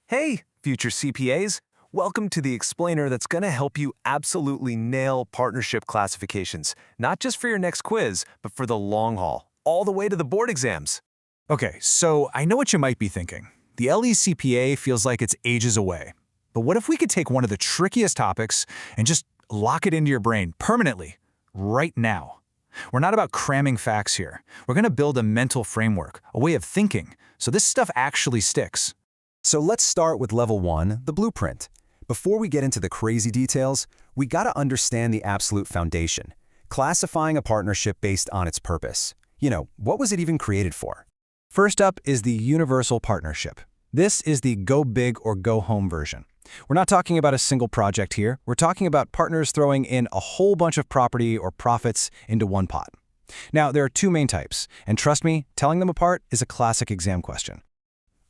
Hey, future CPAs! Welcome to the explainer that's going to help you absolutely nail partnership classifications, not just for your next quiz, but for the long haul, all the way to the board exams. Okay, so I know what you might be thinking. The LECPA feels like it's ages away. But what if we could take one of the trickiest topics and just lock it into your brain permanently, right now? We're not about cramming facts here. We're going to build a mental framework, a way of thinking, so this stuff actually sticks. So let's start with level 1, the blueprint. Before we get into the crazy details, we gotta understand the absolute foundation, classifying a partnership based on its purpose. What was it even created for? First up is the universal partnership. This is the go big or go home version. We're not talking about a single project here. We're talking about partners throwing in a whole bunch of property or profits into one pot. Now, there are two main types, and trust me, telling them apart is a classic exam question.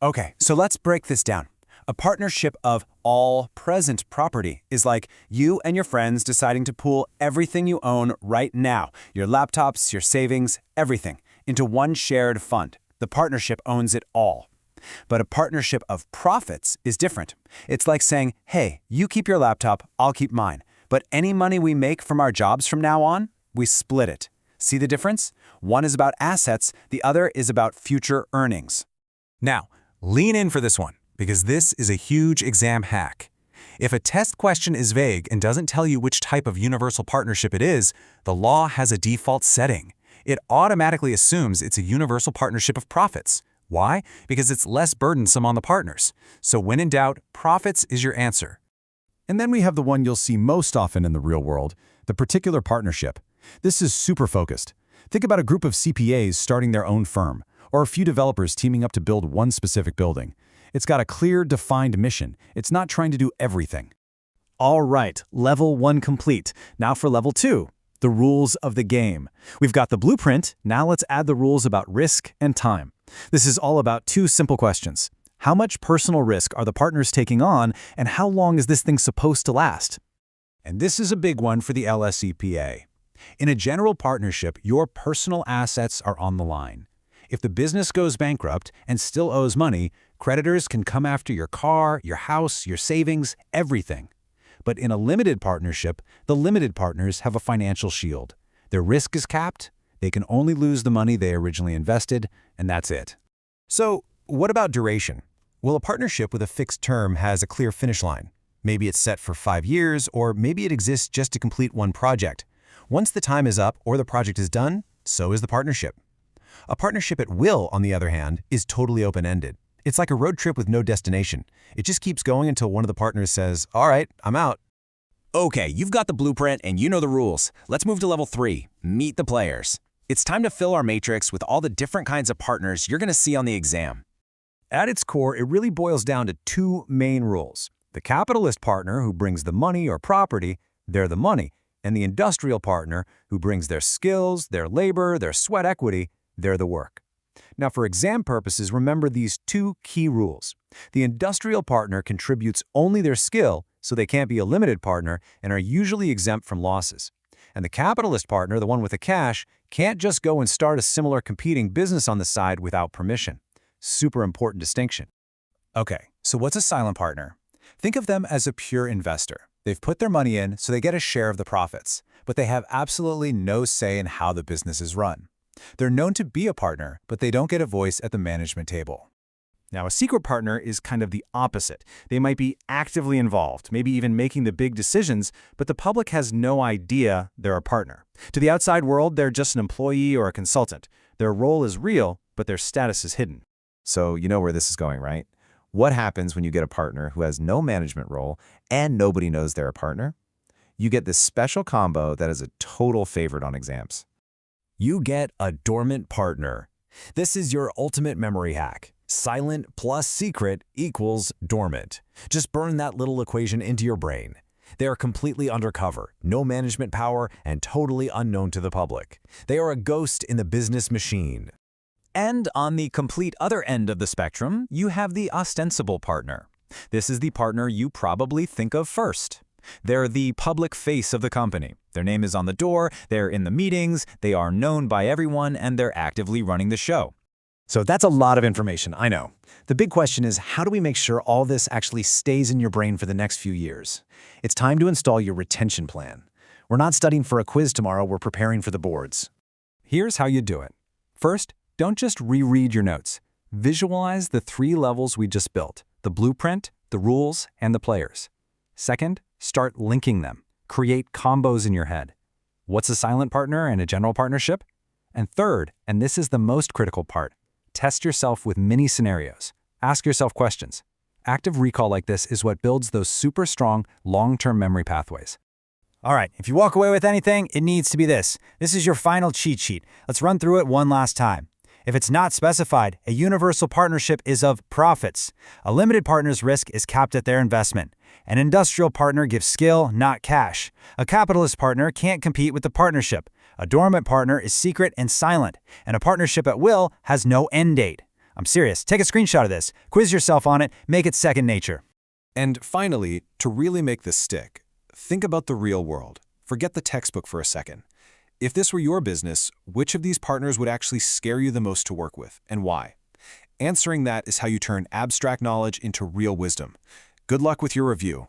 Okay, so let's break this down. A partnership of all present property is like you and your friends deciding to pool everything you own right now, your laptops, your savings, everything, into one shared fund. The partnership owns it all. But a partnership of profits is different. It's like saying, hey, you keep your laptop, I'll keep mine. But any money we make from our jobs from now on, we split it. See the difference? One is about assets, the other is about future earnings. Now, lean in for this one, because this is a huge exam hack. If a test question is vague and doesn't tell you which type of universal partnership it is, the law has a default setting. It automatically assumes it's a universal partnership of profits. Why? Because it's less burdensome on the partners. So when in doubt, profits is your answer. And then we have the one you'll see most often in the real world, the particular partnership. This is super focused. Think about a group of CPAs starting their own firm, or a few developers teaming up to build one specific building. It's got a clear, defined mission. It's not trying to do everything. All right, level 1 complete. Now for level 2, the rules of the game. We've got the blueprint, now let's add the rules about risk and time. This is all about two simple questions. How much personal risk are the partners taking on, and how long is this thing supposed to last? And this is a big one for the LSEPA. In a general partnership, your personal assets are on the line. If the business goes bankrupt and still owes money, creditors can come after your car, your house, your savings, everything. But in a limited partnership, the limited partners have a financial shield. Their risk is capped, they can only lose the money they originally invested, and that's it. So, what about duration? Well, a partnership with a fixed term has a clear finish line. Maybe it's set for 5 years, or maybe it exists just to complete one project. Once the time is up or the project is done, so is the partnership. A partnership at will, on the other hand, is totally open-ended. It's like a road trip with no destination. It just keeps going until one of the partners says, all right, I'm out. Okay, you've got the blueprint and you know the rules. Let's move to level 3, meet the players. It's time to fill our matrix with all the different kinds of partners you're going to see on the exam. At its core, it really boils down to two main rules. The capitalist partner who brings the money or property, they're the money, and the industrial partner who brings their skills, their labor, their sweat equity, they're the work. Now, for exam purposes, remember these two key rules. The industrial partner contributes only their skill, so they can't be a limited partner and are usually exempt from losses. And the capitalist partner, the one with the cash, can't just go and start a similar competing business on the side without permission. Super important distinction. Okay, so what's a silent partner? Think of them as a pure investor. They've put their money in, so they get a share of the profits, but they have absolutely no say in how the business is run. They're known to be a partner, but they don't get a voice at the management table. Now, a secret partner is kind of the opposite. They might be actively involved, maybe even making the big decisions, but the public has no idea they're a partner. To the outside world, they're just an employee or a consultant. Their role is real, but their status is hidden. So you know where this is going, right? What happens when you get a partner who has no management role and nobody knows they're a partner? You get this special combo that is a total favorite on exams. You get a dormant partner. This is your ultimate memory hack. Silent plus secret equals dormant. Just burn that little equation into your brain. They are completely undercover, no management power, and totally unknown to the public. They are a ghost in the business machine. And on the complete other end of the spectrum, you have the ostensible partner. This is the partner you probably think of first. They're the public face of the company. Their name is on the door, they're in the meetings, they are known by everyone, and they're actively running the show. So that's a lot of information, I know. The big question is, how do we make sure all this actually stays in your brain for the next few years? It's time to install your retention plan. We're not studying for a quiz tomorrow, we're preparing for the boards. Here's how you do it. First, don't just reread your notes. Visualize the 3 levels we just built: the blueprint, the rules, and the players. Second, start linking them. Create combos in your head. What's a silent partner and a general partnership? And third, and this is the most critical part, test yourself with mini scenarios. Ask yourself questions. Active recall like this is what builds those super strong, long-term memory pathways. All right, if you walk away with anything, it needs to be this. This is your final cheat sheet. Let's run through it one last time. If it's not specified, a universal partnership is of profits. A limited partner's risk is capped at their investment. An industrial partner gives skill, not cash. A capitalist partner can't compete with the partnership. A dormant partner is secret and silent. And a partnership at will has no end date. I'm serious. Take a screenshot of this. Quiz yourself on it. Make it second nature. And finally, to really make this stick, think about the real world. Forget the textbook for a second. If this were your business, which of these partners would actually scare you the most to work with, and why? Answering that is how you turn abstract knowledge into real wisdom. Good luck with your review.